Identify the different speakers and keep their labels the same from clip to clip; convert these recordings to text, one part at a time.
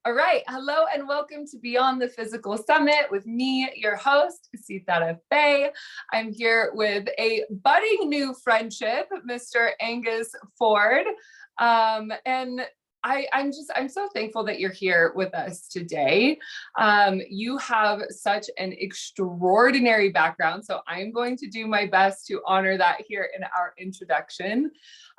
Speaker 1: All right. Hello and welcome to Beyond the Physical Summit with me, your host, Sitara. I'm here with a budding new friendship, Mr. Angus Ford. And I'm so thankful that you're here with us today. You have such an extraordinary background, so I'm going to do my best to honor that here in our introduction.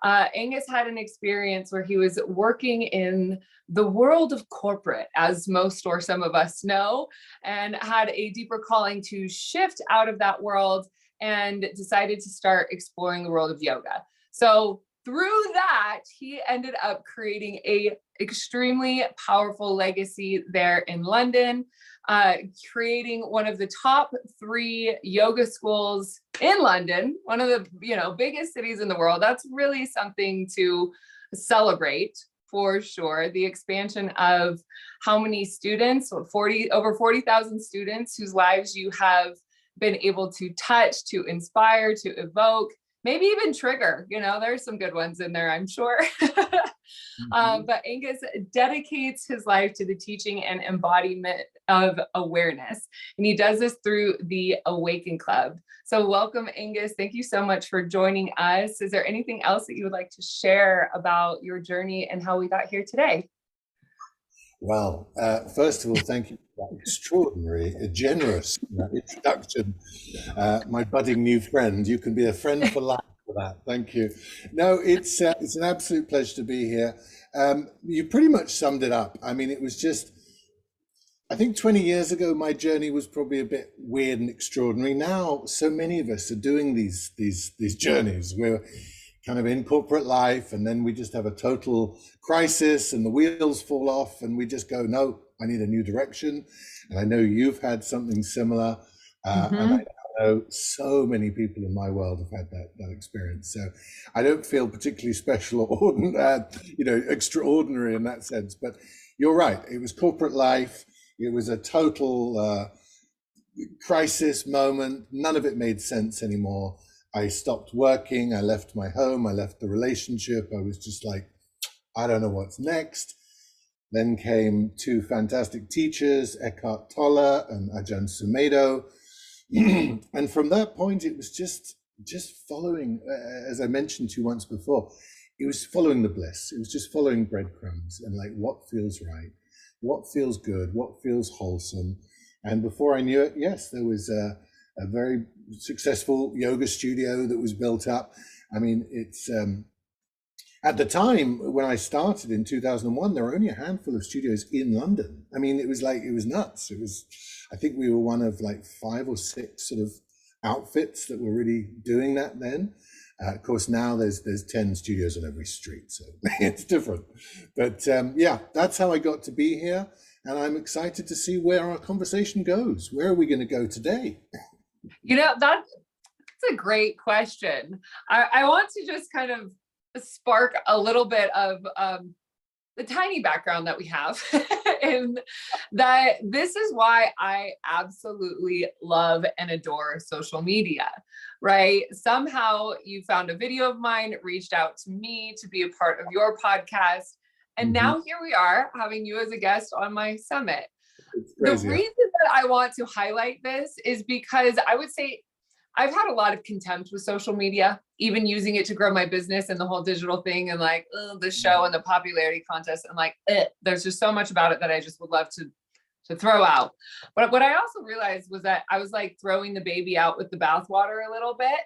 Speaker 1: Angus had an experience where he was working in the world of corporate, as most or some of us know, and had a deeper calling to shift out of that world and decided to start exploring the world of yoga. So through that, he ended up creating a extremely powerful legacy there in London, creating one of the top 3 yoga schools in London, one of the biggest cities in the world. That's really something to celebrate for sure. The expansion of how many students, over 40,000 students whose lives you have been able to touch, to inspire, to evoke, maybe even trigger. There's some good ones in there, I'm sure. But Angus dedicates his life to the teaching and embodiment of awareness. And he does this through the Awaken Club. So welcome, Angus. Thank you so much for joining us. Is there anything else that you would like to share about your journey and how we got here today?
Speaker 2: Well, first of all, thank you for that extraordinary, generous introduction. My budding new friend, you can be a friend for life for that. Thank you. No, it's an absolute pleasure to be here. You pretty much summed it up. I mean, it was just, I think 20 years ago, my journey was probably a bit weird and extraordinary. Now, so many of us are doing these journeys. We're kind of in corporate life, and then we just have a total crisis and the wheels fall off and we just go, no, I need a new direction. And I know you've had something similar. And I know so many people in my world have had that experience. So I don't feel particularly special or extraordinary in that sense, but you're right. It was corporate life. It was a total crisis moment. None of it made sense anymore. I stopped working, I left my home, I left the relationship. I was just like, I don't know what's next. Then came 2 fantastic teachers, Eckhart Tolle and Ajahn Sumedho. And from that point, it was just following, as I mentioned to you once before, it was following the bliss. It was just following breadcrumbs and like what feels right, what feels good, what feels wholesome. And before I knew it, yes, there was a very successful yoga studio that was built up. I mean, it's at the time when I started in 2001, there were only a handful of studios in London. I mean, it was nuts. I think we were one of like 5 or 6 sort of outfits that were really doing that then. Of course, now there's 10 studios on every street, so it's different. But yeah, that's how I got to be here. And I'm excited to see where our conversation goes. Where are we going to go today?
Speaker 1: That's a great question. I want to just kind of spark a little bit of the tiny background that we have and that this is why I absolutely love and adore social media, right? Somehow you found a video of mine, reached out to me to be a part of your podcast. And now here we are having you as a guest on my summit. The reason that I want to highlight this is because I would say I've had a lot of contempt with social media, even using it to grow my business and the whole digital thing and like the show and the popularity contest. And like, there's just so much about it that I just would love to throw out. But what I also realized was that I was like throwing the baby out with the bathwater a little bit.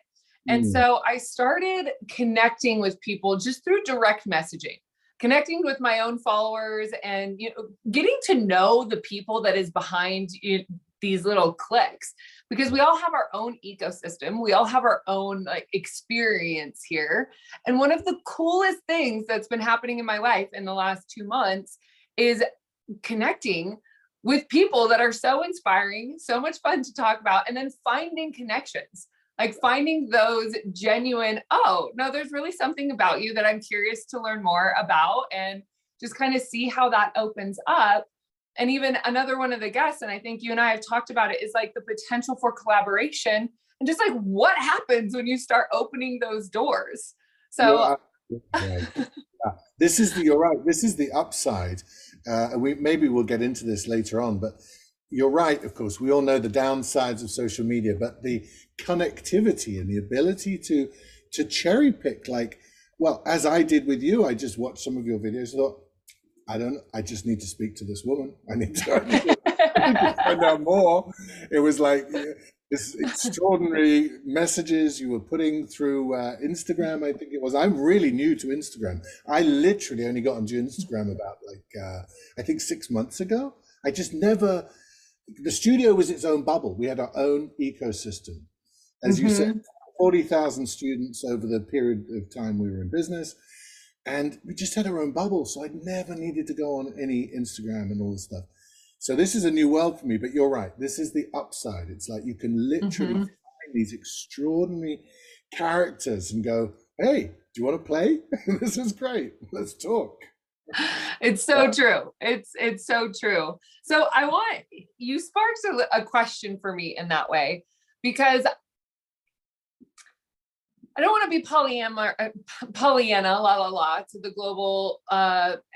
Speaker 1: And so I started connecting with people just through direct messaging, connecting with my own followers and getting to know the people that is behind these little clicks, because we all have our own ecosystem. We all have our own experience here. And one of the coolest things that's been happening in my life in the last 2 months is connecting with people that are so inspiring, so much fun to talk about, and then finding connections. Like finding those genuine, oh, no, there's really something about you that I'm curious to learn more about, and just kind of see how that opens up. And even another one of the guests, and I think you and I have talked about it, is like the potential for collaboration and just like what happens when you start opening those doors. So
Speaker 2: Right. This is the, you're right. This is the upside. And maybe we'll get into this later on, but you're right. Of course, we all know the downsides of social media, but the connectivity and the ability to cherry pick, like, well, as I did with you, I just watched some of your videos, thought, I just need to speak to this woman. I need to find out more. It was like this extraordinary messages you were putting through Instagram, I think it was. I'm really new to Instagram. I literally only got onto Instagram about I think 6 months ago. I just never, the studio was its own bubble. We had our own ecosystem. As you said, 40,000 students over the period of time we were in business. And we just had our own bubble. So I never needed to go on any Instagram and all this stuff. So this is a new world for me, but you're right. This is the upside. It's like you can literally find these extraordinary characters and go, hey, do you want to play? This is great. Let's talk.
Speaker 1: It's so true. It's so true. So I want, you sparked a question for me in that way, because I don't want to be Pollyanna, la la la, to the global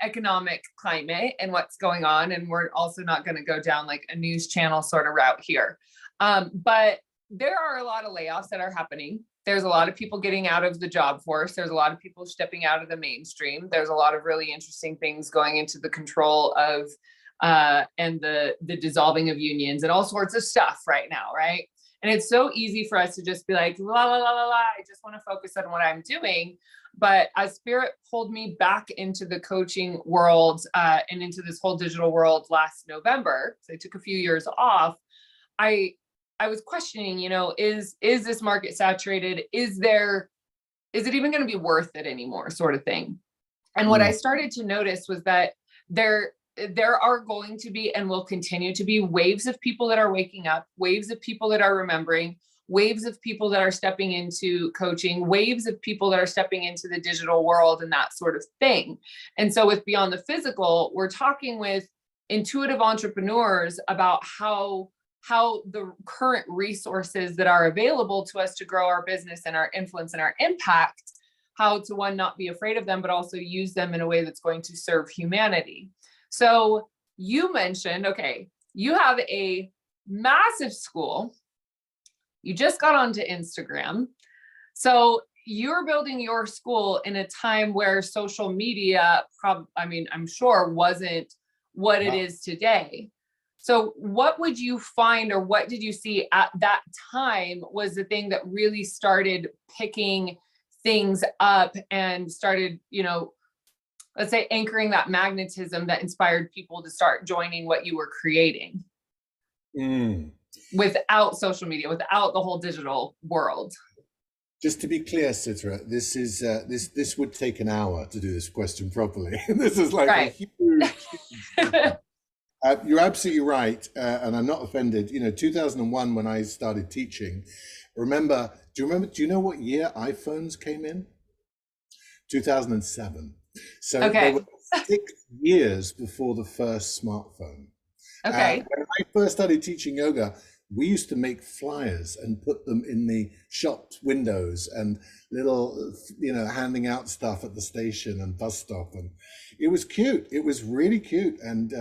Speaker 1: economic climate and what's going on, and we're also not going to go down like a news channel sort of route here. But there are a lot of layoffs that are happening. There's a lot of people getting out of the job force. There's a lot of people stepping out of the mainstream. There's a lot of really interesting things going into the control of and the dissolving of unions and all sorts of stuff right now, right? And it's so easy for us to just be like, la, la, la, la, la, I just want to focus on what I'm doing. But as Spirit pulled me back into the coaching world and into this whole digital world last November, so I took a few years off, I was questioning, is this market saturated? Is it even going to be worth it anymore, sort of thing? And what I started to notice was that there are going to be and will continue to be waves of people that are waking up, waves of people that are remembering, waves of people that are stepping into coaching, waves of people that are stepping into the digital world and that sort of thing. And so with Beyond the Physical, we're talking with intuitive entrepreneurs about how the current resources that are available to us to grow our business and our influence and our impact, how to, one, not be afraid of them, but also use them in a way that's going to serve humanity. So you mentioned, okay, you have a massive school. You just got onto Instagram. So you're building your school in a time where social media, I'm sure wasn't what it is today. So what would you find, or what did you see at that time was the thing that really started picking things up and started, let's say, anchoring that magnetism that inspired people to start joining what you were creating without social media, without the whole digital world?
Speaker 2: Just to be clear, Sitara, this is this would take an hour to do this question properly. This is like a huge you're absolutely right, and I'm not offended. 2001 when I started teaching. Do you know what year iPhones came in? 2007. So they were 6 years before the first smartphone. When I first started teaching yoga, we used to make flyers and put them in the shop windows and little, handing out stuff at the station and bus stop. And it was cute. It was really cute. And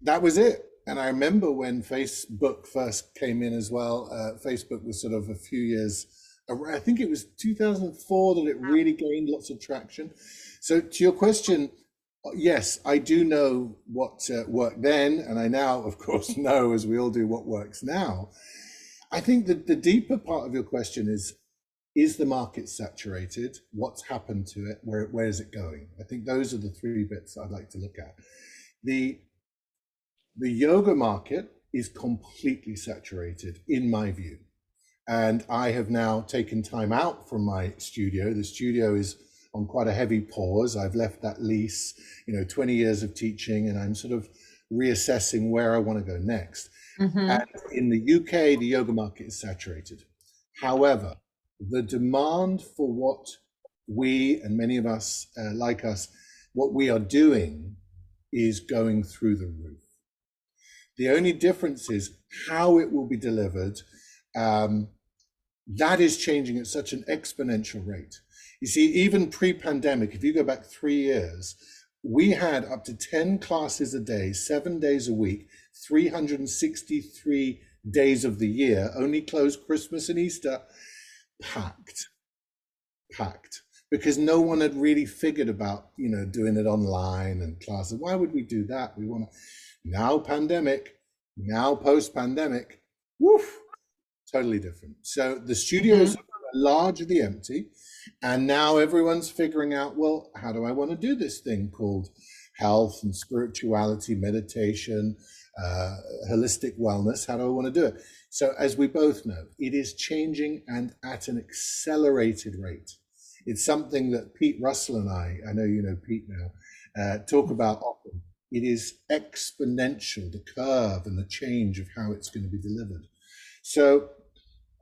Speaker 2: that was it. And I remember when Facebook first came in as well. Facebook was sort of a few years, I think it was 2004 that it really gained lots of traction. So to your question, yes, I do know what worked then, and I now, of course, know, as we all do, what works now. I think that the deeper part of your question is the market saturated? What's happened to it? Where is it going? I think those are the three bits I'd like to look at. The yoga market is completely saturated, in my view. And I have now taken time out from my studio. The studio is on quite a heavy pause. I've left that lease, 20 years of teaching, and I'm sort of reassessing where I want to go next. And in the UK, the yoga market is saturated. However, the demand for what we, and many of us like us, what we are doing is going through the roof. The only difference is how it will be delivered. That is changing at such an exponential rate. You see, even pre-pandemic, if you go back 3 years, we had up to 10 classes a day, 7 days a week, 363 days of the year, only closed Christmas and Easter, packed, packed. Because no one had really figured about, doing it online and classes. Why would we do that? We want to, now pandemic, now post-pandemic, woof, totally different. So the studios are largely empty, and now everyone's figuring out, well, how do I want to do this thing called health and spirituality, meditation, holistic wellness? How do I want to do it? So as we both know, it is changing and at an accelerated rate. It's something that Pete Russell and I know you know Pete now, talk about often. It is exponential, the curve and the change of how it's going to be delivered. So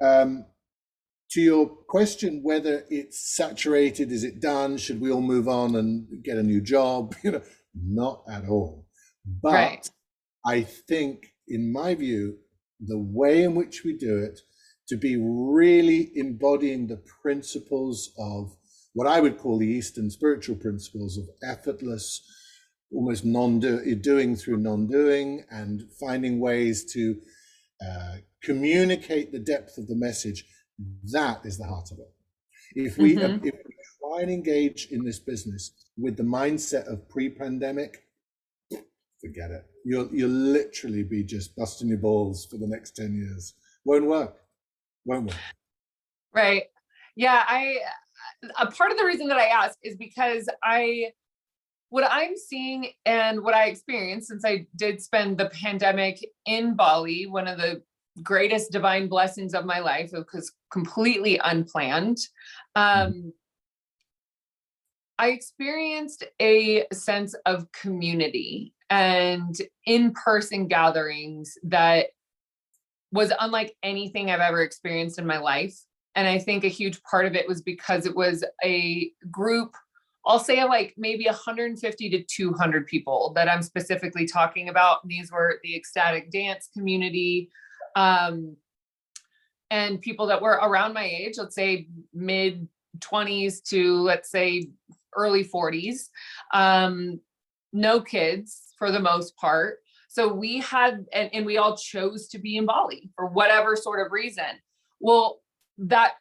Speaker 2: to your question, whether it's saturated, is it done? Should we all move on and get a new job? Not at all. But
Speaker 1: Right.
Speaker 2: I think, in my view, the way in which we do it, to be really embodying the principles of what I would call the Eastern spiritual principles of effortless, almost doing through non-doing, and finding ways to communicate the depth of the message. That is the heart of it. If we try and engage in this business with the mindset of pre-pandemic, forget it. You'll literally be just busting your balls for the next 10 years. Won't work.
Speaker 1: Right. Yeah. A part of the reason that I ask is because what I'm seeing and what I experienced, since I did spend the pandemic in Bali, one of the greatest divine blessings of my life, because completely unplanned. I experienced a sense of community and in-person gatherings that was unlike anything I've ever experienced in my life. And I think a huge part of it was because it was a group, I'll say like maybe 150 to 200 people that I'm specifically talking about. And these were the ecstatic dance community, and people that were around my age, let's say mid 20s to let's say early 40s, no kids for the most part. So we had, and we all chose to be in Bali for whatever sort of reason. Well, that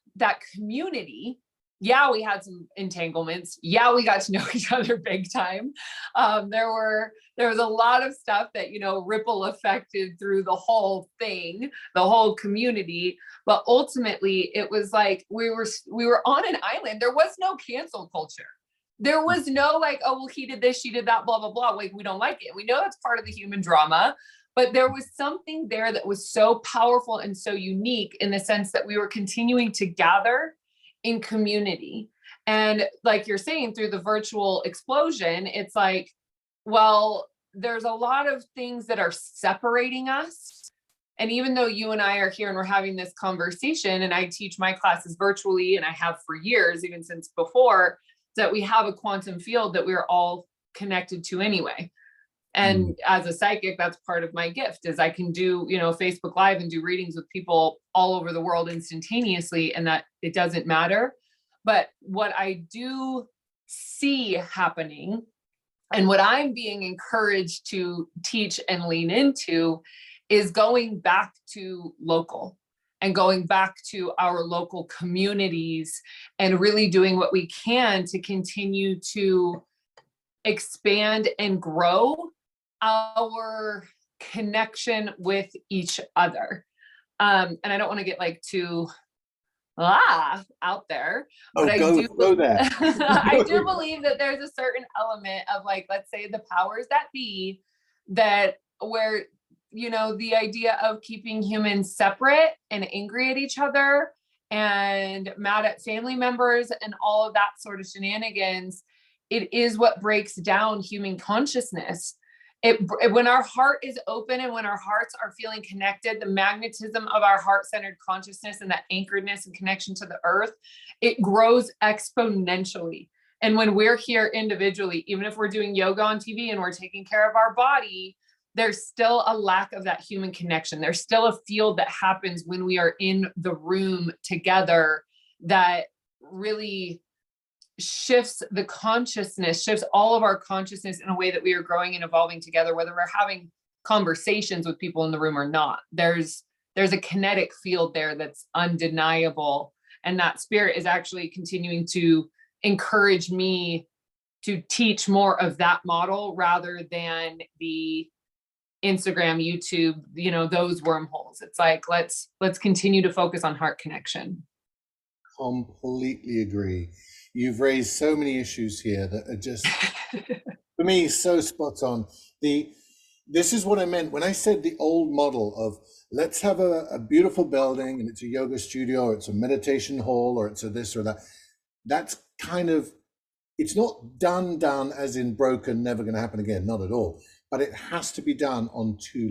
Speaker 1: community, yeah, we had some entanglements. Yeah, we got to know each other big time. There was a lot of stuff that, ripple affected through the whole thing, the whole community. But ultimately it was like, we were on an island. There was no cancel culture. There was no like, oh, well, he did this, she did that, blah, blah, blah. Like, we don't like it. We know it's part of the human drama, but there was something there that was so powerful and so unique in the sense that we were continuing to gather in community. And like you're saying, through the virtual explosion, it's like, well, there's a lot of things that are separating us. And even though you and I are here and we're having this conversation, and I teach my classes virtually, and I have for years, even since before, that we have a quantum field that we're all connected to anyway. And as a psychic, that's part of my gift, is I can do, Facebook Live and do readings with people all over the world instantaneously, and that it doesn't matter. But what I do see happening, and what I'm being encouraged to teach and lean into, is going back to local and going back to our local communities and really doing what we can to continue to expand and grow our connection with each other. And I don't want to get like too out there, but I do believe that there's a certain element of, like, let's say the powers that be, that where, the idea of keeping humans separate and angry at each other and mad at family members and all of that sort of shenanigans, it is what breaks down human consciousness. When our heart is open and when our hearts are feeling connected, the magnetism of our heart-centered consciousness and that anchoredness and connection to the earth, it grows exponentially. And when we're here individually, even if we're doing yoga on TV and we're taking care of our body, there's still a lack of that human connection. There's still a field that happens when we are in the room together that really shifts the consciousness, shifts all of our consciousness in a way that we are growing and evolving together, whether we're having conversations with people in the room or not. There's a kinetic field there that's undeniable. And that spirit is actually continuing to encourage me to teach more of that model rather than the Instagram, YouTube, those wormholes. It's like, let's continue to focus on heart connection.
Speaker 2: Completely agree. You've raised so many issues here that are just, for me, so spot on. This is what I meant when I said the old model of let's have a beautiful building and it's a yoga studio or it's a meditation hall or it's a this or that. That's kind of, it's not done as in broken, never going to happen again, not at all. But it has to be done on two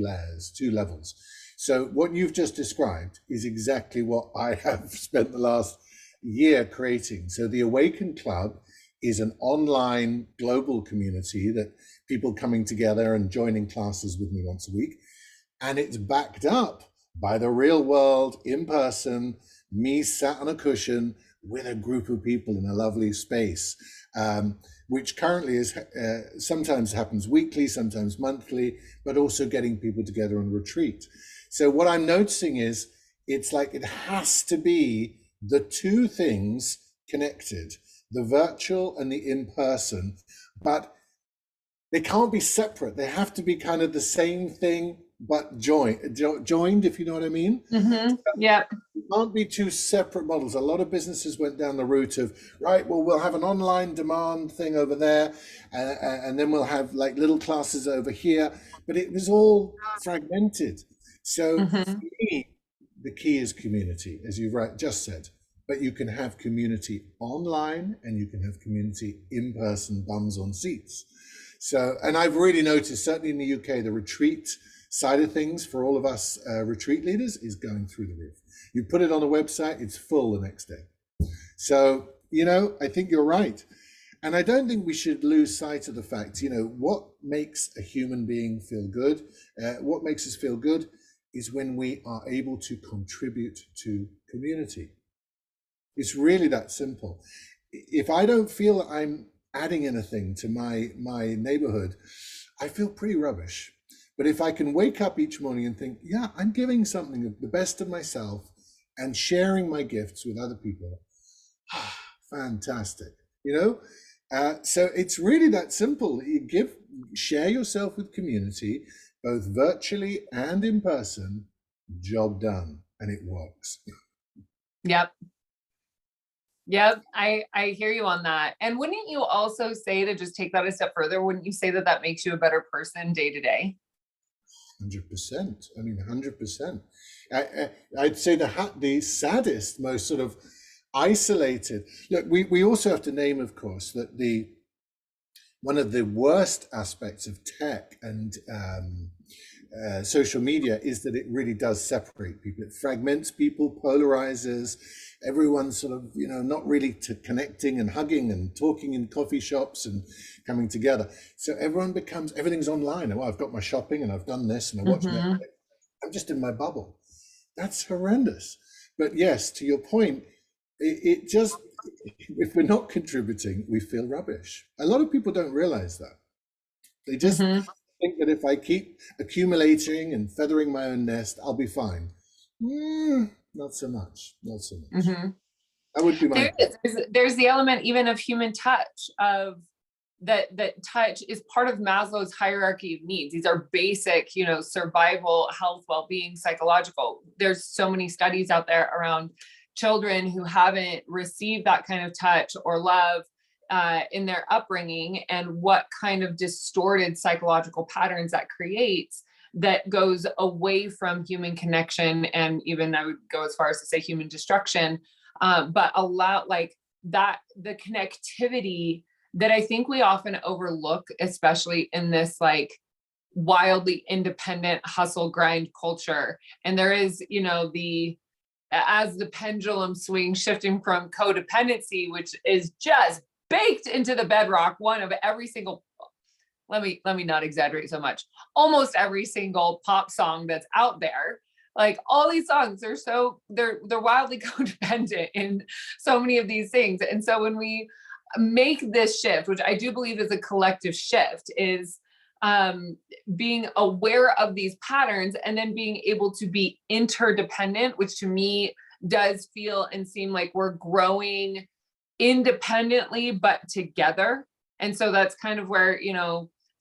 Speaker 2: levels. So what you've just described is exactly what I have spent the last year creating. So the Awaken Club is an online global community that people coming together and joining classes with me once a week. And it's backed up by the real world, in person, me sat on a cushion with a group of people in a lovely space, which currently is sometimes happens weekly, sometimes monthly, but also getting people together on retreat. So what I'm noticing is it's like it has to be the two things connected, the virtual and the in-person, but they can't be separate. They have to be kind of the same thing, but joined, if you know what I mean.
Speaker 1: Mm-hmm. Yeah.
Speaker 2: It can't be two separate models. A lot of businesses went down the route of, right, well, we'll have an online demand thing over there, and then we'll have like little classes over here, but it was all fragmented. So for me, the key is community, as you just said, but you can have community online and you can have community in person, bums on seats. So, and I've really noticed, certainly in the UK, the retreat side of things for all of us retreat leaders is going through the roof. You put it on a website, it's full the next day. So, I think you're right. And I don't think we should lose sight of the fact, what makes a human being feel good, what makes us feel good is when we are able to contribute to community. It's really that simple. If I don't feel that I'm adding anything to my neighborhood, I feel pretty rubbish. But if I can wake up each morning and think, yeah, I'm giving something of the best of myself and sharing my gifts with other people, fantastic, so it's really that simple. You share yourself with community, both virtually and in person, job done, and it works.
Speaker 1: Yep. I hear you on that. And wouldn't you also say, to just take that a step further, wouldn't you say that makes you a better person day to day?
Speaker 2: 100%. I mean, 100%. I'd say the saddest, most sort of isolated. Look, we also have to name, of course, that one of the worst aspects of tech and social media is that it really does separate people. It fragments people, polarizes. Everyone's sort of, not really connecting and hugging and talking in coffee shops and coming together. So everything's online. Oh, I've got my shopping and I've done this and I watch Netflix. I'm just in my bubble. That's horrendous. But yes, to your point, it just, if we're not contributing, we feel rubbish. A lot of people don't realize that. They just think that if I keep accumulating and feathering my own nest, I'll be fine. Not so much. That would be my.
Speaker 1: There's the element even of human touch, of that touch is part of Maslow's hierarchy of needs. These are basic, survival, health, well-being, psychological. There's so many studies out there around children who haven't received that kind of touch or love in their upbringing, and what kind of distorted psychological patterns that creates, that goes away from human connection, and even I would go as far as to say human destruction, but allow like that, the connectivity that I think we often overlook, especially in this like wildly independent hustle grind culture. And there is, as the pendulum swings, shifting from codependency, which is just baked into the bedrock, one of every single, let me not exaggerate so much, almost every single pop song that's out there. Like all these songs, they're wildly codependent in so many of these things. And so when we make this shift, which I do believe is a collective shift, is being aware of these patterns and then being able to be interdependent, which to me does feel and seem like we're growing independently but together. And so that's kind of where,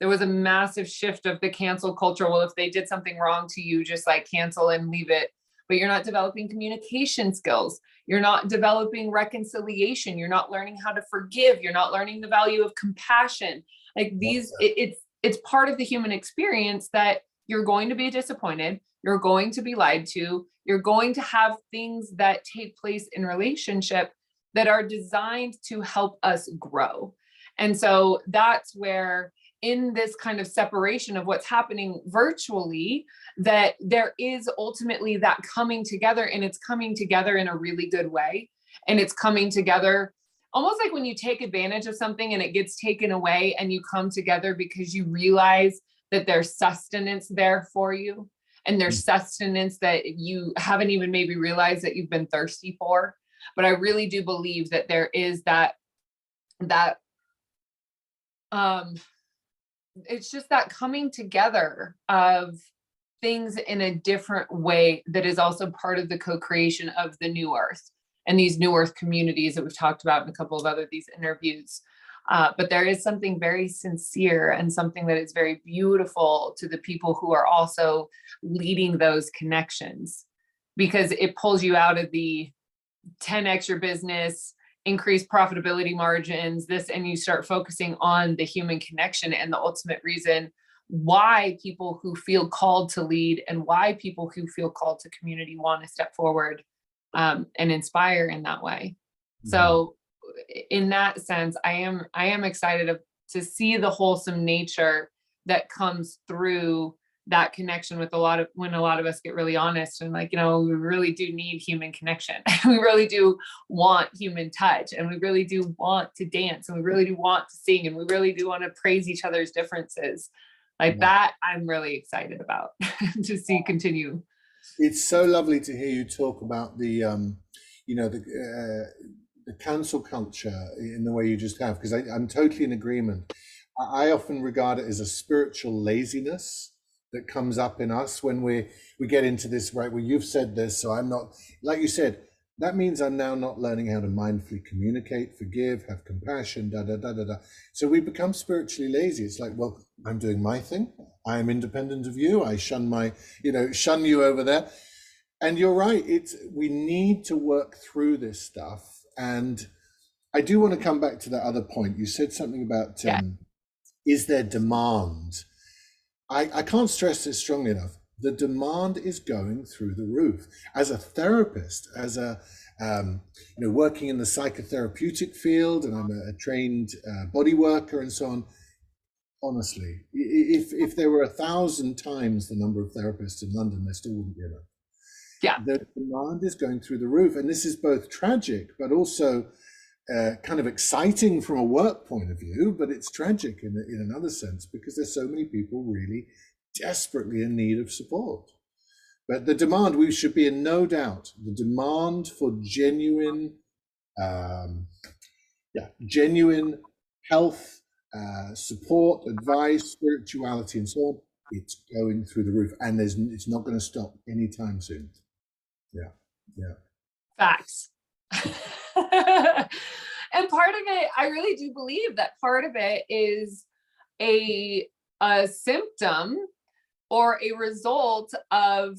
Speaker 1: there was a massive shift of the cancel culture. Well, if they did something wrong to you, just like cancel and leave it. But you're not developing communication skills. You're not developing reconciliation. You're not learning how to forgive. You're not learning the value of compassion. Like it's part of the human experience that you're going to be disappointed. You're going to be lied to. You're going to have things that take place in relationship that are designed to help us grow. And so that's where, in this kind of separation of what's happening virtually, that there is ultimately that coming together, and it's coming together in a really good way. And it's coming together almost like when you take advantage of something and it gets taken away, and you come together because you realize that there's sustenance there for you, and there's sustenance that you haven't even maybe realized that you've been thirsty for. But I really do believe that there is that it's just that coming together of things in a different way that is also part of the co-creation of the new earth and these new earth communities that we've talked about in a couple of other these interviews. But there is something very sincere and something that is very beautiful to the people who are also leading those connections, because it pulls you out of the 10x your business, increase profitability margins, and you start focusing on the human connection and the ultimate reason why people who feel called to lead and why people who feel called to community want to step forward and inspire in that way. Mm-hmm. So in that sense, I am excited to see the wholesome nature that comes through that connection with when a lot of us get really honest and like, we really do need human connection. We really do want human touch, and we really do want to dance, and we really do want to sing, and we really do want to praise each other's differences. Like that, I'm really excited about to see continue.
Speaker 2: It's so lovely to hear you talk about the cancel culture in the way you just have, because I'm totally in agreement. I often regard it as a spiritual laziness that comes up in us when we get into this, right? Well, you've said this, so I'm not, like you said, that means I'm now not learning how to mindfully communicate, forgive, have compassion, So we become spiritually lazy. It's like, well, I'm doing my thing. I am independent of you. I shun you over there. And you're right. We need to work through this stuff. And I do want to come back to that other point. You said something about, is there demand? I can't stress this strongly enough. The demand is going through the roof. As a therapist, as a working in the psychotherapeutic field, and I'm a trained body worker and so on. Honestly, if there were 1,000 times the number of therapists in London, there still wouldn't be enough.
Speaker 1: Yeah,
Speaker 2: the demand is going through the roof, and this is both tragic, but also kind of exciting from a work point of view, but it's tragic in another sense, because there's so many people really desperately in need of support. But the demand, we should be in no doubt, the demand for genuine health, support, advice, spirituality, and so on, it's going through the roof, and it's not going to stop anytime soon. Yeah.
Speaker 1: Facts. And part of it, I really do believe that part of it is a symptom or a result of,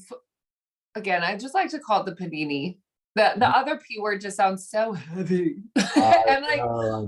Speaker 1: again, I just like to call it the panini. The other P word just sounds so heavy. And like,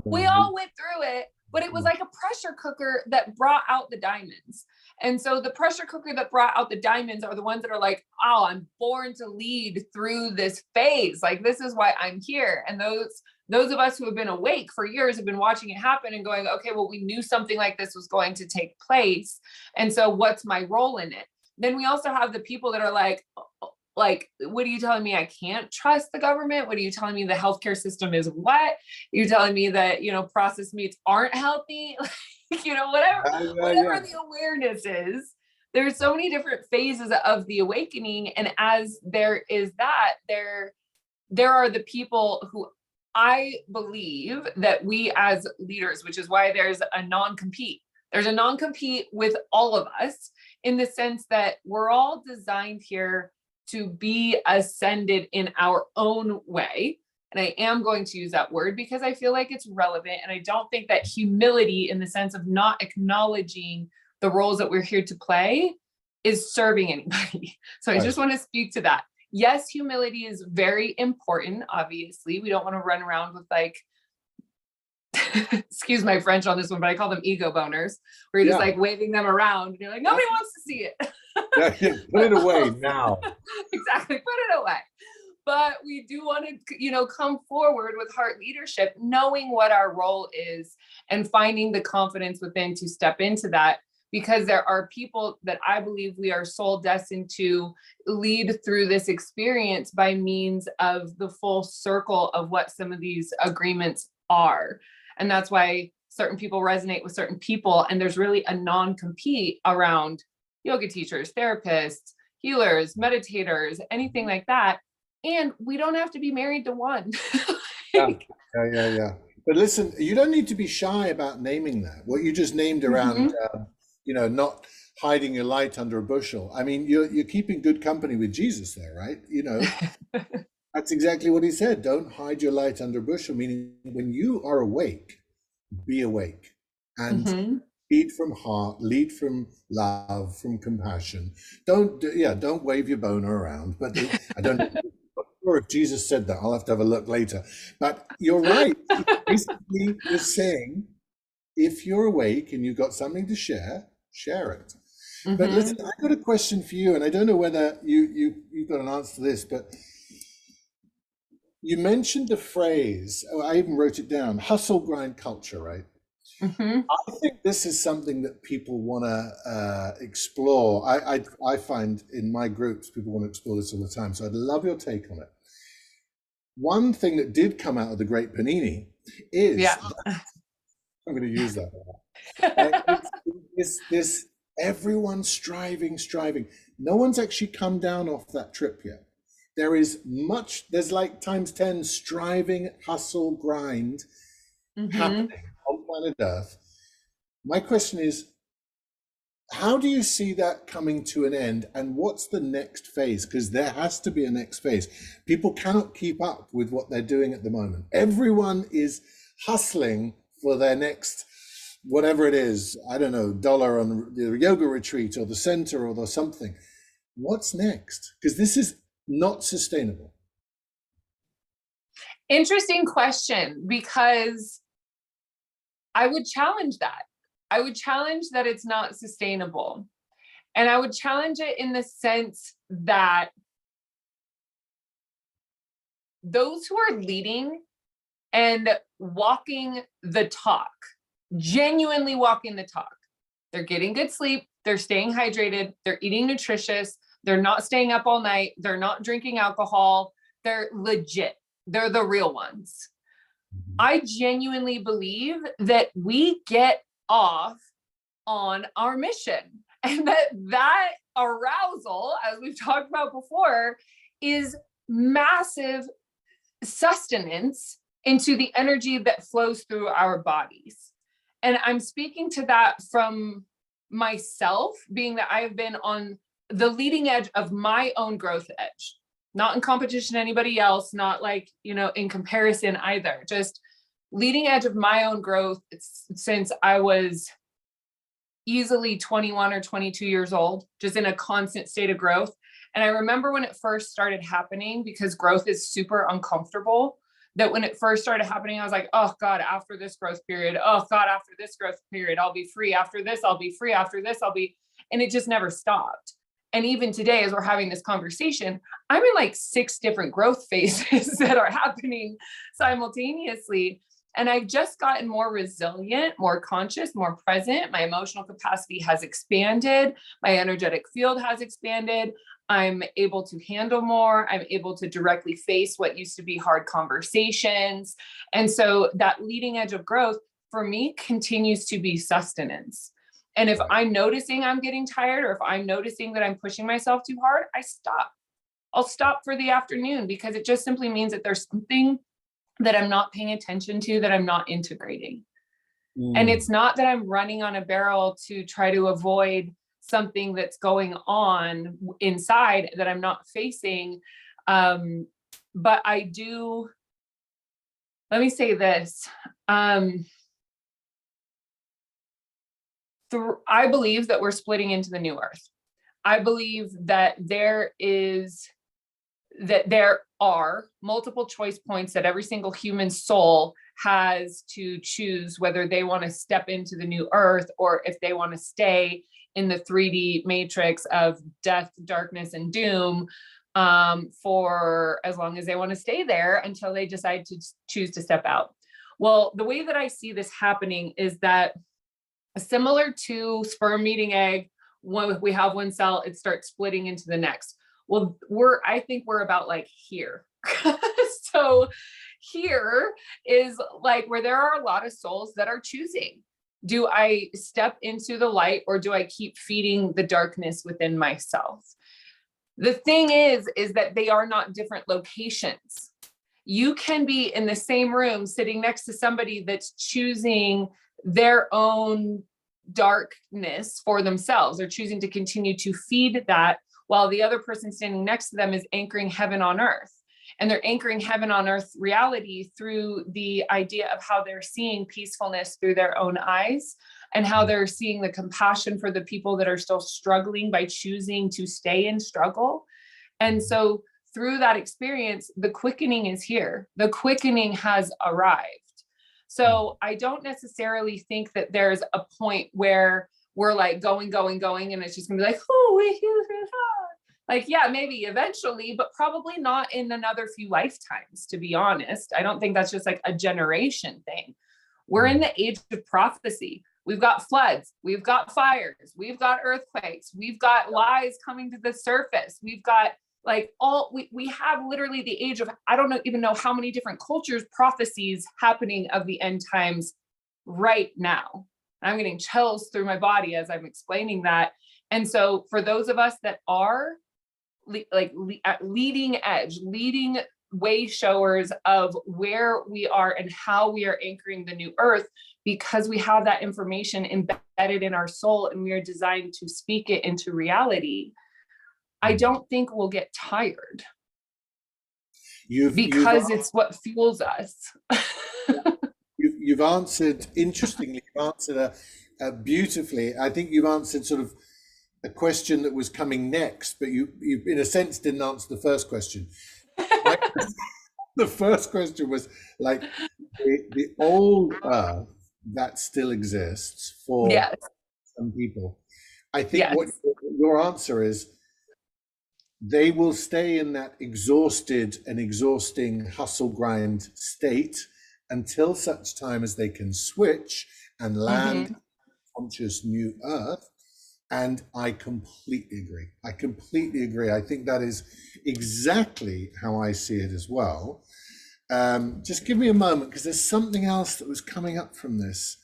Speaker 1: we all went through it, but it was like a pressure cooker that brought out the diamonds. And so the pressure cooker that brought out the diamonds are the ones that are like, oh, I'm born to lead through this phase. Like, this is why I'm here. And those of us who have been awake for years have been watching it happen and going, okay, well, we knew something like this was going to take place. And so what's my role in it? Then we also have the people that are like, what are you telling me? I can't trust the government? What are you telling me? The healthcare system is what? You're telling me that, processed meats aren't healthy? Whatever the awareness is, there's so many different phases of the awakening. And as there is that, there are the people who I believe that we as leaders, which is why there's a non-compete. There's a non-compete with all of us in the sense that we're all designed here to be ascended in our own way. And I am going to use that word because I feel like it's relevant. And I don't think that humility, in the sense of not acknowledging the roles that we're here to play, is serving anybody. So I just want to speak to that. Yes, humility is very important. Obviously, we don't want to run around with like, excuse my French on this one, but I call them ego boners, where you're just like waving them around and you're like, nobody wants to see it.
Speaker 2: Put it away now.
Speaker 1: Exactly, put it away. But we do want to, come forward with heart leadership, knowing what our role is and finding the confidence within to step into that. Because there are people that I believe we are soul destined to lead through this experience by means of the full circle of what some of these agreements are. And that's why certain people resonate with certain people. And there's really a non-compete around yoga teachers, therapists, healers, meditators, anything like that. And we don't have to be married to one.
Speaker 2: Yeah. But listen, you don't need to be shy about naming that. What you just named around, not hiding your light under a bushel. I mean, you're keeping good company with Jesus there, right? That's exactly what he said. Don't hide your light under a bushel, meaning when you are awake, be awake and lead from heart, lead from love, from compassion. Don't wave your boner around. But I don't know if Jesus said that. I'll have to have a look later. But you're right. Basically, you're saying, if you're awake and you've got something to share it. But listen, I got a question for you, and I don't know whether you've got an answer to this, but you mentioned the phrase, I even wrote it down, hustle grind culture, right? I think this is something that people want to explore. I find in my groups, people want to explore this all the time. So I'd love your take on it. One thing that did come out of the Great Panini is, I'm going to use that. This everyone striving. No one's actually come down off that trip yet. There's like times 10 striving, hustle, grind happening on planet Earth. My question is, how do you see that coming to an end, and what's the next phase? Because there has to be a next phase. People cannot keep up with what they're doing at the moment. Everyone is hustling for their next, whatever it is, I don't know, dollar on the yoga retreat or the center or the something. What's next? Because this is not sustainable.
Speaker 1: Interesting question, because I would challenge that. I would challenge that it's not sustainable. And I would challenge it in the sense that those who are leading and walking the talk, genuinely walking the talk, they're getting good sleep, they're staying hydrated, they're eating nutritious, they're not staying up all night, they're not drinking alcohol, they're legit, they're the real ones. I genuinely believe that we get off on our mission, and that arousal, as we've talked about before, is massive sustenance into the energy that flows through our bodies. And I'm speaking to that from myself, being that I have been on the leading edge of my own growth edge, not in competition to anybody else, not like, in comparison either, just leading edge of my own growth since I was easily 21 or 22 years old, just in a constant state of growth. And I remember when it first started happening, because growth is super uncomfortable, that when it first started happening, I was like, oh God, after this growth period, oh God, after this growth period, I'll be free. After this, I'll be free. After this, and it just never stopped. And even today, as we're having this conversation, I'm in like 6 different growth phases that are happening simultaneously. And I've just gotten more resilient, more conscious, more present. My emotional capacity has expanded. My energetic field has expanded. I'm able to handle more. I'm able to directly face what used to be hard conversations. And so that leading edge of growth for me continues to be sustenance. And if I'm noticing I'm getting tired, or if I'm noticing that I'm pushing myself too hard, I stop. I'll stop for the afternoon, because it just simply means that there's something that I'm not paying attention to, that I'm not integrating. And
Speaker 2: Mm.
Speaker 1: it's not that I'm running on a barrel to try to avoid something that's going on inside that I'm not facing. But I do, let me say this. I believe that we're splitting into the new earth. I believe that there are multiple choice points that every single human soul has to choose whether they want to step into the new earth or if they want to stay in the 3D matrix of death, darkness, and doom, for as long as they want to stay there until they decide to choose to step out. Well, the way that I see this happening is that, similar to sperm meeting egg, when we have one cell, it starts splitting into the next. Well, I think we're about like here. So here is like where there are a lot of souls that are choosing. Do I step into the light, or do I keep feeding the darkness within myself? The thing is that they are not different locations. You can be in the same room sitting next to somebody that's choosing their own darkness for themselves. They're choosing to continue to feed that, while the other person standing next to them is anchoring heaven on earth. And they're anchoring heaven on earth reality through the idea of how they're seeing peacefulness through their own eyes, and how they're seeing the compassion for the people that are still struggling by choosing to stay in struggle. And so through that experience, the quickening is here. The quickening has arrived. So I don't necessarily think that there's a point where we're like going, and it's just gonna be like, like, yeah, maybe eventually, but probably not in another few lifetimes, to be honest. I don't think that's just like a generation thing. We're in the age of prophecy. We've got floods, we've got fires, we've got earthquakes, we've got lies coming to the surface. We've got like we have literally the age of, I don't even know how many different cultures, prophecies happening of the end times right now. I'm getting chills through my body as I'm explaining that. And so for those of us that are at leading edge, leading way showers of where we are and how we are anchoring the new earth, because we have that information embedded in our soul and we are designed to speak it into reality, I don't think we'll get tired, because it's what fuels us.
Speaker 2: You've answered, interestingly, you've answered beautifully. I think you've answered sort of a question that was coming next, but you in a sense didn't answer the first question. The first question was like the old earth that still exists for
Speaker 1: Yes.
Speaker 2: some people. I think what your answer is, they will stay in that exhausted and exhausting hustle grind state until such time as they can switch and land conscious new earth. And I completely agree. I think that is exactly how I see it as well. Just give me a moment, because there's something else that was coming up from this.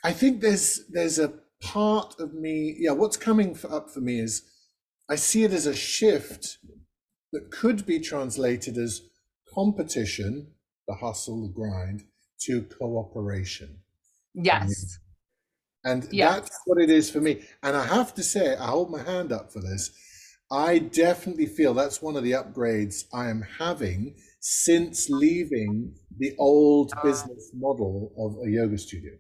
Speaker 2: I think there's a part of me, what's coming up for me is I see it as a shift that could be translated as competition, the hustle, the grind, to cooperation.
Speaker 1: Yes.
Speaker 2: And that's what it is for me. And I have to say, I hold my hand up for this. I definitely feel that's one of the upgrades I am having since leaving the old business model of a yoga studio.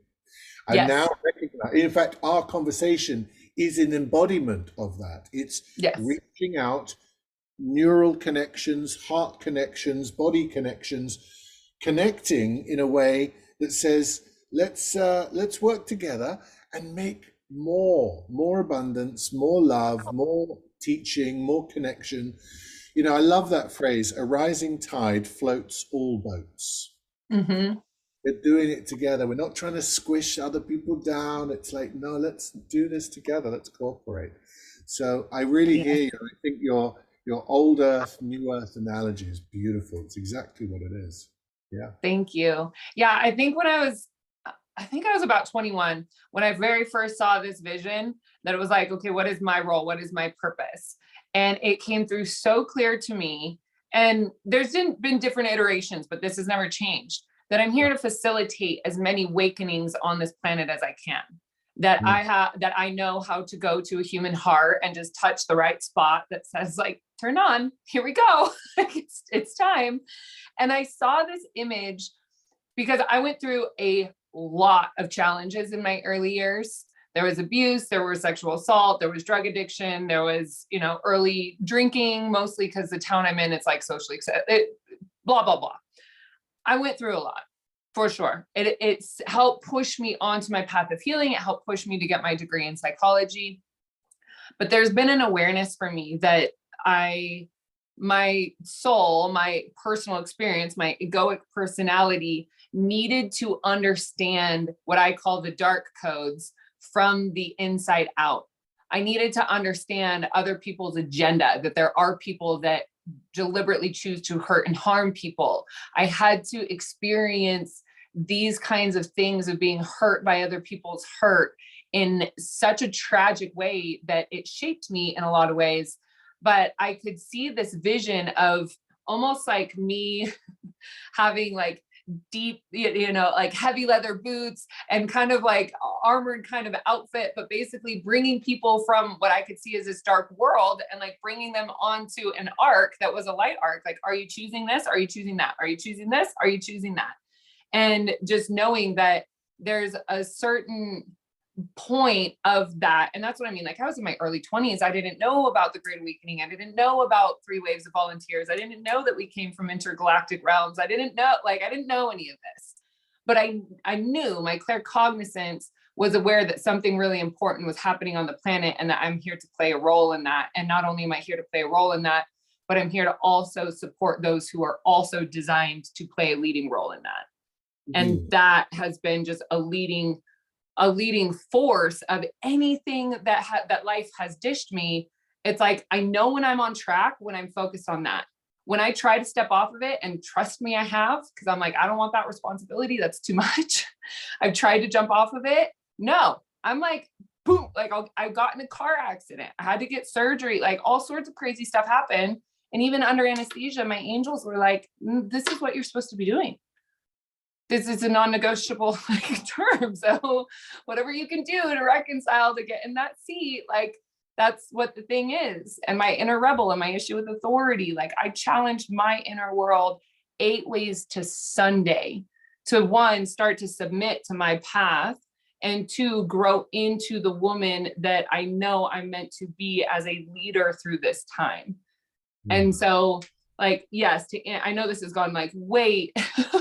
Speaker 2: I now recognize, in fact, our conversation is an embodiment of that. It's reaching out, neural connections, heart connections, body connections, connecting in a way that says, let's work together and make more abundance, more love, more teaching, more connection. You know, I love that phrase, a rising tide floats all boats. We're doing it together. We're not trying to squish other people down. It's like, no, let's do this together. Let's cooperate. So I really hear you. I think your old earth, new earth analogy is beautiful. It's exactly what it is. Yeah.
Speaker 1: Thank you. Yeah, I think I was about 21 when I very first saw this vision, that it was like, okay, what is my role? What is my purpose? And it came through so clear to me. And there's been different iterations, but this has never changed, that I'm here to facilitate as many awakenings on this planet as I can. That I know how to go to a human heart and just touch the right spot that says, like, turn on, here we go. It's time. And I saw this image because I went through a lot of challenges in my early years. There was abuse, there was sexual assault, there was drug addiction, there was, early drinking, mostly because the town I'm in, it's like socially accepted, blah, blah, blah. I went through a lot. For sure. It's helped push me onto my path of healing. It helped push me to get my degree in psychology. But there's been an awareness for me that my soul, my personal experience, my egoic personality needed to understand what I call the dark codes from the inside out. I needed to understand other people's agenda, that there are people that deliberately choose to hurt and harm people. I had to experience these kinds of things of being hurt by other people's hurt in such a tragic way that it shaped me in a lot of ways. But I could see this vision of almost like me having like deep, like heavy leather boots and kind of like armored kind of outfit, but basically bringing people from what I could see as this dark world and like bringing them onto an arc that was a light arc. Like, are you choosing this? Are you choosing that? Are you choosing this? Are you choosing that? And just knowing that there's a certain point of that. And that's what I mean. Like, I was in my early 20s. I didn't know about the Great Awakening. I didn't know about 3 waves of volunteers. I didn't know that we came from intergalactic realms. I didn't know any of this, but I knew my claircognizance was aware that something really important was happening on the planet and that I'm here to play a role in that. And not only am I here to play a role in that, but I'm here to also support those who are also designed to play a leading role in that. And that has been just a leading force of anything that life has dished me. It's like, I know when I'm on track, when I'm focused on that. When I try to step off of it, and trust me, I have, because I'm like, I don't want that responsibility. That's too much. I've tried to jump off of it. No, I'm like, boom, like I got in a car accident. I had to get surgery, like all sorts of crazy stuff happened. And even under anesthesia, my angels were like, this is what you're supposed to be doing. This is a non-negotiable term. So whatever you can do to reconcile to get in that seat, like that's what the thing is. And my inner rebel and my issue with authority, like I challenged my inner world 8 ways to Sunday to 1, start to submit to my path, and 2, grow into the woman that I know I'm meant to be as a leader through this time. And so like, yes, I know this has gone like way,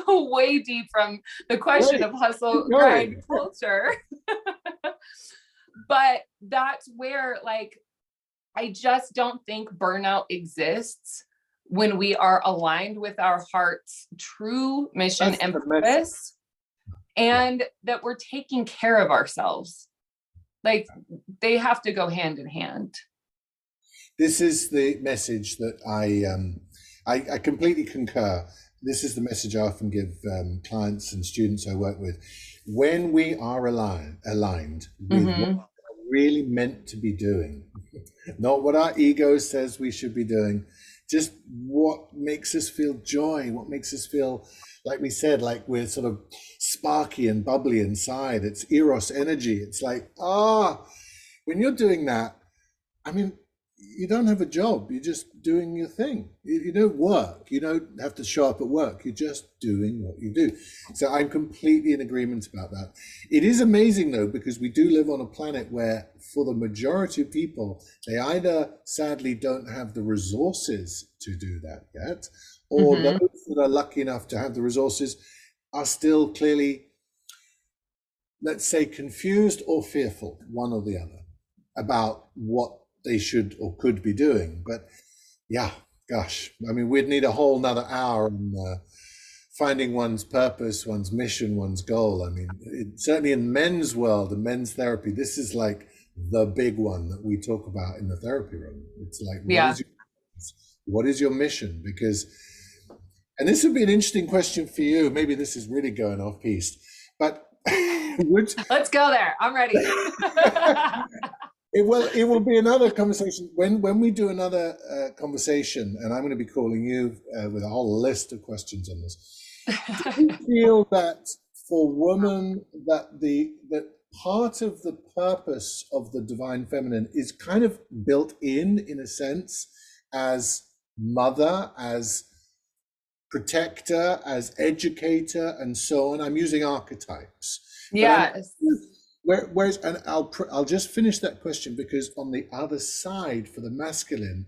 Speaker 1: way deep from the question of hustle, grind culture. But that's where like, I just don't think burnout exists when we are aligned with our heart's true mission and purpose, and that we're taking care of ourselves. Like they have to go hand in hand.
Speaker 2: This is the message that I completely concur. This is the message I often give clients and students I work with. When we are aligned with what we're really meant to be doing, not what our ego says we should be doing, just what makes us feel joy, what makes us feel, like we said, like we're sort of sparky and bubbly inside. It's Eros energy. It's like, when you're doing that, I mean, you don't have a job. You're just doing your thing. You don't work. You don't have to show up at work. You're just doing what you do. So I'm completely in agreement about that. It is amazing though, because we do live on a planet where for the majority of people, they either sadly don't have the resources to do that yet, or those that are lucky enough to have the resources are still clearly, let's say, confused or fearful, one or the other, about what they should or could be doing. But yeah, gosh, I mean, we'd need a whole nother hour on finding one's purpose, one's mission, one's goal. I mean, certainly in men's world and men's therapy, this is like the big one that we talk about in the therapy room. It's like, what is your mission? Because, and this would be an interesting question for you. Maybe this is really going off piste, but
Speaker 1: let's go there. I'm ready.
Speaker 2: it will be another conversation when we do another conversation, and I'm going to be calling you with a whole list of questions on this. Do you feel that for women that that part of the purpose of the divine feminine is kind of built in a sense, as mother, as protector, as educator, and so on? I'm using archetypes, but I'm
Speaker 1: Yes.
Speaker 2: whereas, and I'll just finish that question, because on the other side, for the masculine,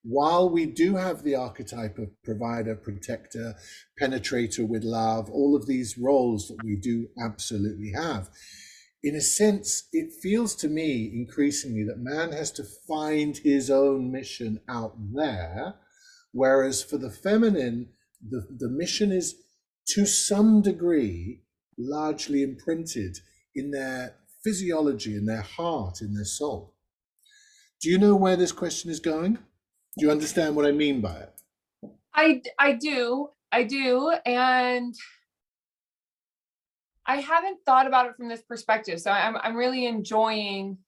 Speaker 2: while we do have the archetype of provider, protector, penetrator with love, all of these roles that we do absolutely have, in a sense, it feels to me increasingly that man has to find his own mission out there, whereas for the feminine, the mission is to some degree largely imprinted in their physiology, in their heart, in their soul. Do you know where this question is going? Do you understand what I mean by it?
Speaker 1: I do, and I haven't thought about it from this perspective. So I'm really enjoying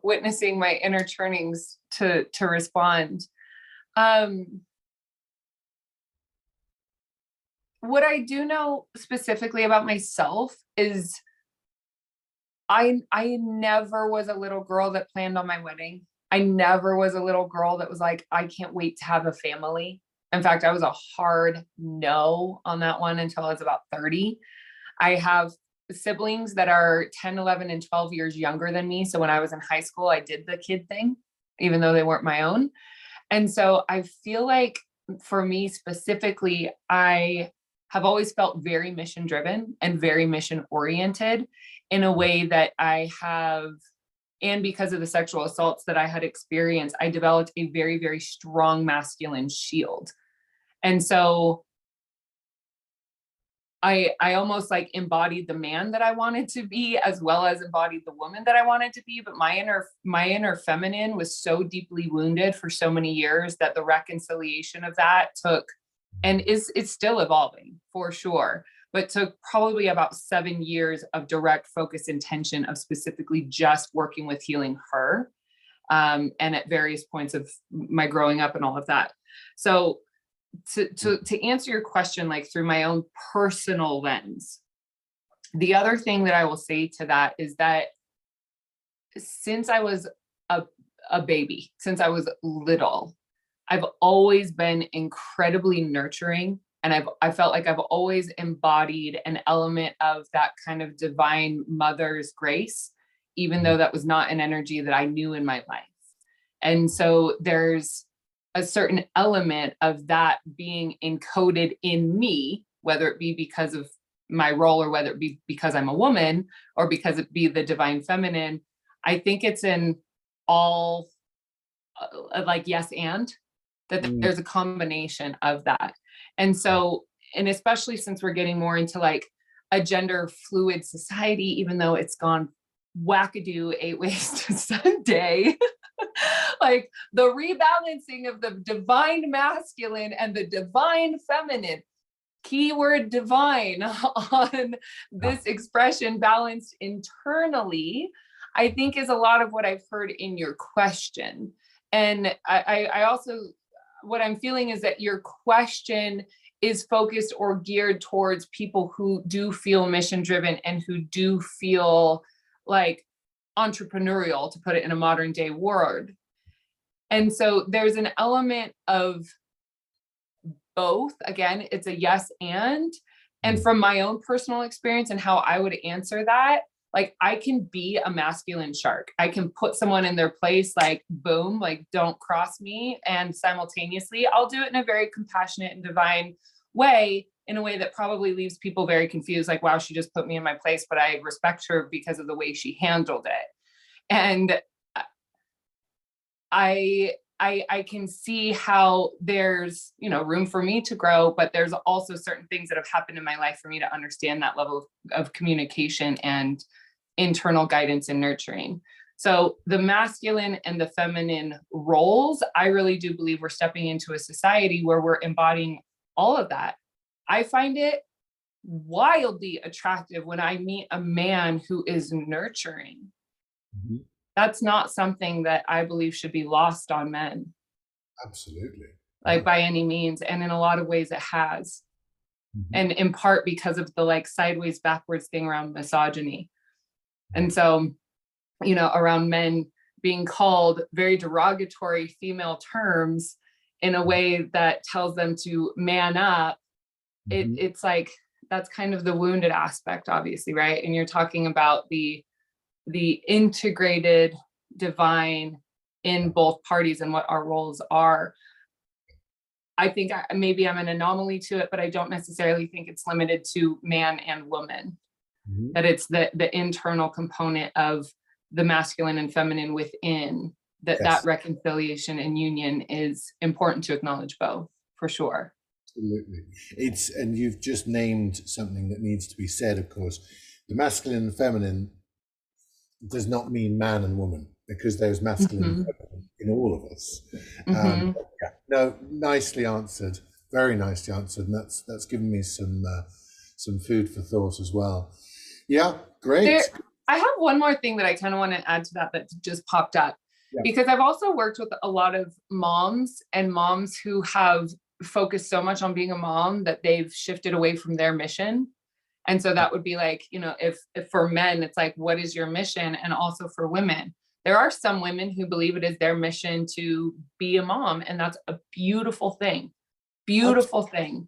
Speaker 1: witnessing my inner turnings to respond. What I do know specifically about myself is I never was a little girl that planned on my wedding. I never was a little girl that was like, I can't wait to have a family. In fact, I was a hard no on that one until I was about 30. I have siblings that are 10, 11, and 12 years younger than me. So when I was in high school, I did the kid thing, even though they weren't my own. And so I feel like for me specifically, I have always felt very mission driven and very mission oriented in a way that I have, and because of the sexual assaults that I had experienced, I developed a very, very strong masculine shield. And so I almost like embodied the man that I wanted to be, as well as embodied the woman that I wanted to be. But my inner feminine was so deeply wounded for so many years that the reconciliation of that took, and it's still evolving for sure, but took probably about 7 years of direct focus intention of specifically just working with healing her, and at various points of my growing up and all of that. So to answer your question, like through my own personal lens, the other thing that I will say to that is that since I was a baby, since I was little, I've always been incredibly nurturing. And I felt like I've always embodied an element of that kind of divine mother's grace, even though that was not an energy that I knew in my life. And so there's a certain element of that being encoded in me, whether it be because of my role or whether it be because I'm a woman or because it be the divine feminine. I think it's in all like yes and that there's a combination of that. And so, and especially since we're getting more into like a gender fluid society, even though it's gone wackadoo 8 ways to Sunday, like the rebalancing of the divine masculine and the divine feminine, keyword divine on this expression balanced internally, I think is a lot of what I've heard in your question. And I also, what I'm feeling is that your question is focused or geared towards people who do feel mission driven and who do feel like entrepreneurial, to put it in a modern day word. And so there's an element of both. Again, it's a yes and from my own personal experience and how I would answer that, like I can be a masculine shark. I can put someone in their place, like boom, like don't cross me. And simultaneously, I'll do it in a very compassionate and divine way, in a way that probably leaves people very confused. Like, wow, she just put me in my place, but I respect her because of the way she handled it. And I can see how there's, you know, room for me to grow, but there's also certain things that have happened in my life for me to understand that level of communication and internal guidance and nurturing. So the masculine and the feminine roles, I really do believe we're stepping into a society where we're embodying all of that. I find it wildly attractive when I meet a man who is nurturing. that's not something that I believe should be lost on men.
Speaker 2: Absolutely.
Speaker 1: Like by any means. And in a lot of ways it has.
Speaker 2: Mm-hmm.
Speaker 1: And in part because of the like sideways backwards thing around misogyny. And so, you know, around men being called very derogatory female terms in a way that tells them to man up, it's like, that's kind of the wounded aspect, obviously, right? And you're talking about the integrated divine in both parties and what our roles are. I think maybe I'm an anomaly to it, but I don't necessarily think it's limited to man and woman. That it's the internal component of the masculine and feminine within, that reconciliation and union is important to acknowledge both, for sure.
Speaker 2: Absolutely. And you've just named something that needs to be said, of course. The masculine and feminine does not mean man and woman, because there's masculine and feminine in all of us. No, nicely answered, very nicely answered, and that's given me some food for thought as well. Yeah, great.
Speaker 1: I have one more thing that I kind of want to add to that just popped up, because I've also worked with a lot of moms who have focused so much on being a mom that they've shifted away from their mission. And so that would be like, you know, if for men, it's like, what is your mission? And also for women, there are some women who believe it is their mission to be a mom. And that's a beautiful thing, thousand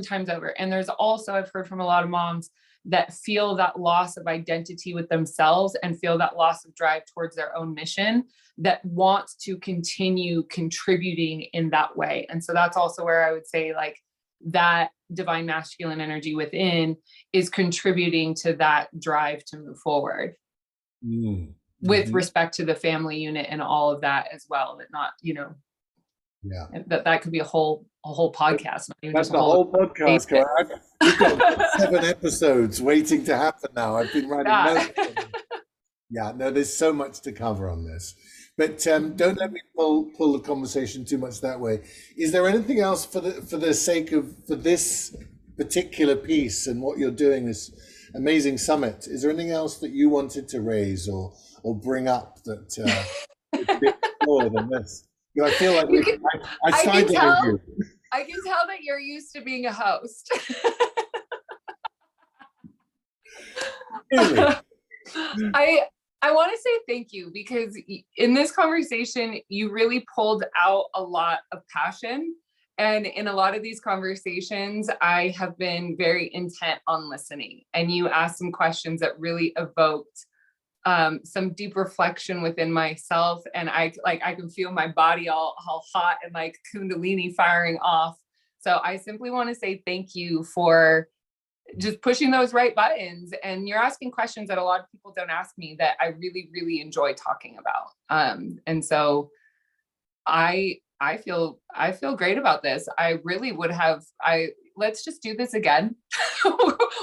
Speaker 1: times over. And there's also, I've heard from a lot of moms that feel that loss of identity with themselves and feel that loss of drive towards their own mission, that wants to continue contributing in that way. And so that's also where I would say, like, that divine masculine energy within is contributing to that drive to move forward with respect to the family unit and all of that as well. That not, you know, that could be a whole podcast. Not even
Speaker 2: That's
Speaker 1: just
Speaker 2: the whole podcast. We've got 7 episodes waiting to happen now. I've been writing notes. No, there's so much to cover on this. But don't let me pull the conversation too much that way. Is there anything else for the sake of for this particular piece and what you're doing, this amazing summit? Is there anything else that you wanted to raise or bring up that is a bit more than this? You know, I feel like I sidelined you.
Speaker 1: I can tell that you're used to being a host.
Speaker 2: Really?
Speaker 1: I want to say thank you, because in this conversation, you really pulled out a lot of passion. And in a lot of these conversations, I have been very intent on listening. And you asked some questions that really evoked some deep reflection within myself. And I can feel my body all hot and like Kundalini firing off. So I simply want to say thank you for just pushing those right buttons. And you're asking questions that a lot of people don't ask me that I really, really enjoy talking about. And so I feel great about this. I really would have, let's just do this again.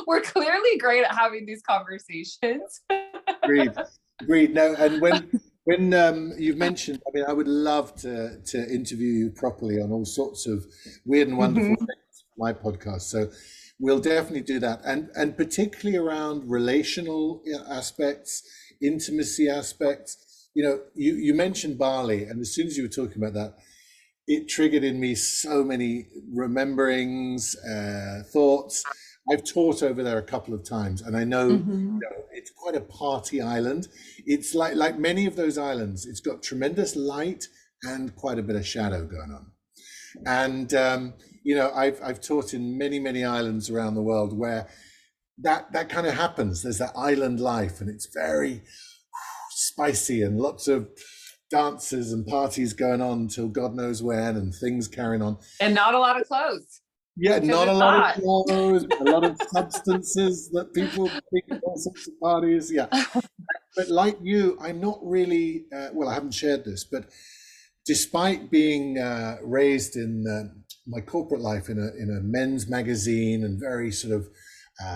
Speaker 1: We're clearly great at having these conversations.
Speaker 2: Agreed. No, and when you've mentioned, I mean, I would love to interview you properly on all sorts of weird and wonderful things for my podcast. So we'll definitely do that, and particularly around relational aspects, intimacy aspects. You know, you mentioned Bali, and as soon as you were talking about that, it triggered in me so many rememberings, thoughts. I've taught over there a couple of times, and I know, you know, it's quite a party island. It's like many of those islands, it's got tremendous light and quite a bit of shadow going on. And you know, I've taught in many islands around the world where that kind of happens. There's that island life, and it's very spicy and lots of dances and parties going on till God knows when, and things carrying on.
Speaker 1: And not a lot of clothes.
Speaker 2: Yeah, not a lot of clothes, a lot of substances that people take at all sorts of parties. Yeah, but like you, I'm not really. Well, I haven't shared this, but despite being raised in my corporate life in a men's magazine and very sort of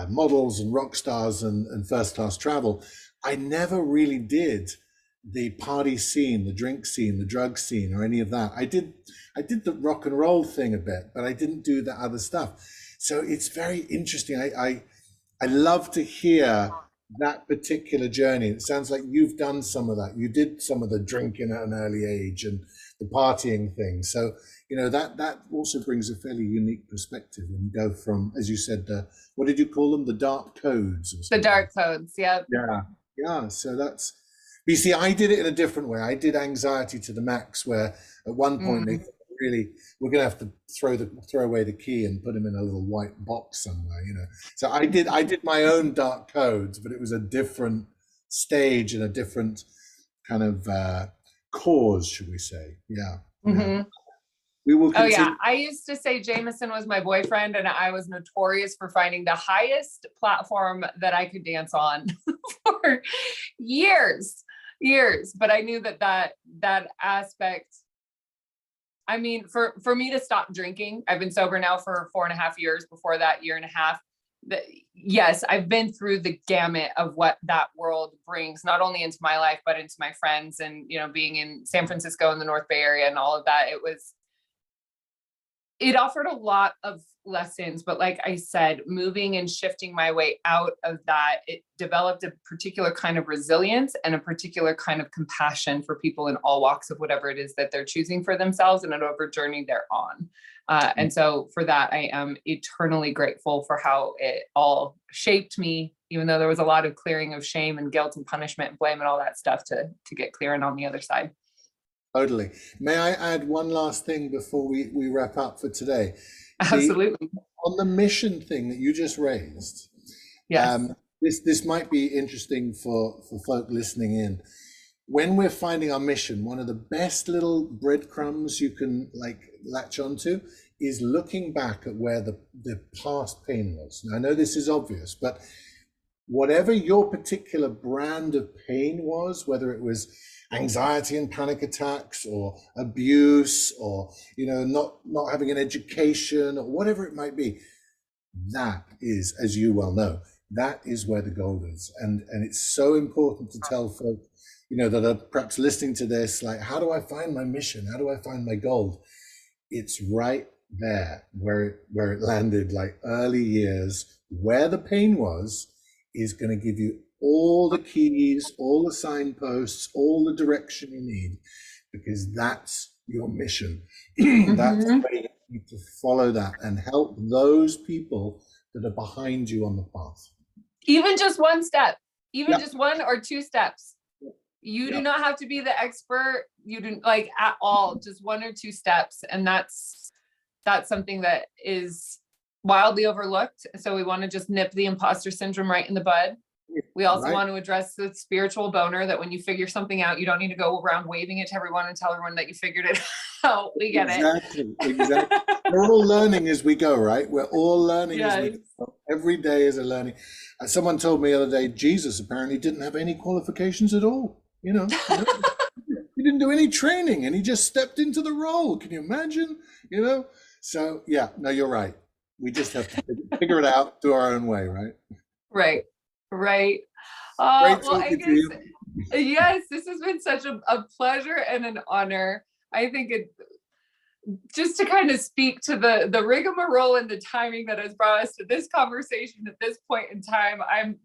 Speaker 2: models and rock stars and first class travel, I never really did the party scene, the drink scene, the drug scene, or any of that. I did the rock and roll thing a bit, but I didn't do the other stuff. So it's very interesting. I love to hear that particular journey. It sounds like you've done some of that. You did some of the drinking at an early age and the partying thing. So, you know, that also brings a fairly unique perspective when you go from, as you said, what did you call them? The dark codes or
Speaker 1: The
Speaker 2: something.
Speaker 1: dark codes. Yep.
Speaker 2: Yeah. Yeah. So that's, you see, I did it in a different way. I did anxiety to the max, where at one point they
Speaker 1: Mm.
Speaker 2: thought, really, we're going to have to throw away the key and put him in a little white box somewhere, you know. So I did my own dark codes, but it was a different stage and a different kind of cause, should we say? Yeah. Yeah.
Speaker 1: Mhm.
Speaker 2: We will
Speaker 1: Oh yeah,
Speaker 2: continue.
Speaker 1: I used to say Jameson was my boyfriend, and I was notorious for finding the highest platform that I could dance on for years. But I knew that aspect. I mean, for me to stop drinking, I've been sober now for 4.5 years. Before that, year and a half. Yes, I've been through the gamut of what that world brings, not only into my life, but into my friends, and you know, being in San Francisco in the North Bay area and all of that. It offered a lot of lessons, but like I said, moving and shifting my way out of that, it developed a particular kind of resilience and a particular kind of compassion for people in all walks of whatever it is that they're choosing for themselves and whatever journey they're on. And so for that, I am eternally grateful for how it all shaped me, even though there was a lot of clearing of shame and guilt and punishment and blame and all that stuff to get clear and on the other side.
Speaker 2: Totally. May I add one last thing before we wrap up for today?
Speaker 1: Absolutely.
Speaker 2: On the mission thing that you just raised,
Speaker 1: Yes.
Speaker 2: this might be interesting for folk listening in. When we're finding our mission, one of the best little breadcrumbs you can like latch onto is looking back at where the past pain was. Now, I know this is obvious, but whatever your particular brand of pain was, whether it was anxiety and panic attacks or abuse or, you know, not having an education or whatever it might be, that is, as you well know, that is where the gold is. And it's so important to tell folk, you know, that are perhaps listening to this, like, how do I find my mission? How do I find my gold? It's right there where it landed, like early years, where the pain was, is going to give you all the keys, all the signposts, all the direction you need, because that's your mission. That's where you need to follow that and help those people that are behind you on the path.
Speaker 1: Even just one step, even
Speaker 2: Yep.
Speaker 1: just 1 or 2 steps. You do
Speaker 2: Yep.
Speaker 1: not have to be the expert. You didn't like at all, just 1 or 2 steps. And that's something that is wildly overlooked. So we want to just nip the imposter syndrome right in the bud. We also
Speaker 2: Right.
Speaker 1: want to address the spiritual boner that when you figure something out, you don't need to go around waving it to everyone and tell everyone that you figured it out. We get
Speaker 2: Exactly.
Speaker 1: it.
Speaker 2: We're all learning as we go, right? We're all learning as we
Speaker 1: Yes.
Speaker 2: go. Every day is a learning. Someone told me the other day, Jesus apparently didn't have any qualifications at all. You know, he didn't do any training and he just stepped into the role. Can you imagine? You know? So yeah, no, you're right. We just have to figure it out, do our own way, right?
Speaker 1: Right.
Speaker 2: Great
Speaker 1: Well,
Speaker 2: talking to
Speaker 1: Angus,
Speaker 2: you.
Speaker 1: yes, this has been such a pleasure and an honor. I think it just to kind of speak to the rigmarole and the timing that has brought us to this conversation at this point in time. I'm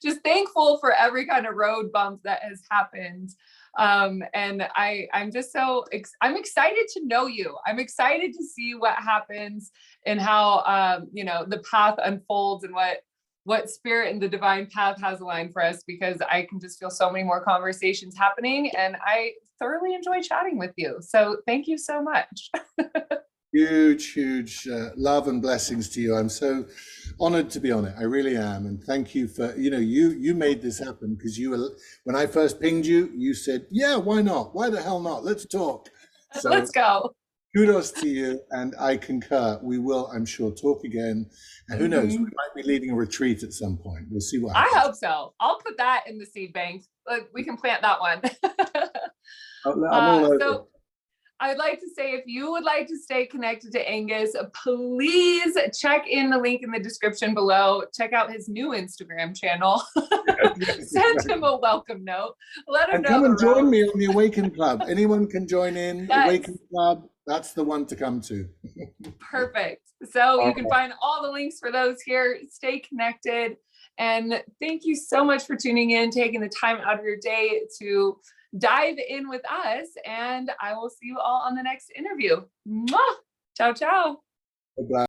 Speaker 1: just thankful for every kind of road bump that has happened. And I'm just I'm excited to know you. I'm excited to see what happens and how, you know, the path unfolds and what spirit and the divine path has aligned for us, because I can just feel so many more conversations happening and I thoroughly enjoy chatting with you. So thank you so much.
Speaker 2: Huge love and blessings to you. I'm so honored to be on it. I really am. And thank you for, you know, you made this happen, because when I first pinged you, you said, yeah, why not? Why the hell not? Let's talk. So
Speaker 1: Let's go.
Speaker 2: kudos to you, and I concur. We will, I'm sure, talk again. And who knows, we might be leading a retreat at some point. We'll see what happens.
Speaker 1: I hope so. I'll put that in the seed bank. Like, we can plant that one.
Speaker 2: I'm all over.
Speaker 1: So I'd like to say, if you would like to stay connected to Angus, please check in the link in the description below. Check out his new Instagram channel. Send him a welcome note. Let him
Speaker 2: And
Speaker 1: know.
Speaker 2: come and
Speaker 1: the road.
Speaker 2: join me on the Awaken Club. Anyone can join in.
Speaker 1: Yes.
Speaker 2: Awaken Club. That's the one to come to.
Speaker 1: Perfect. So
Speaker 2: All
Speaker 1: you can
Speaker 2: right.
Speaker 1: find all the links for those here. Stay connected. And thank you so much for tuning in, taking the time out of your day to dive in with us. And I will see you all on the next interview. Mwah! Ciao, ciao.
Speaker 2: Bye-bye.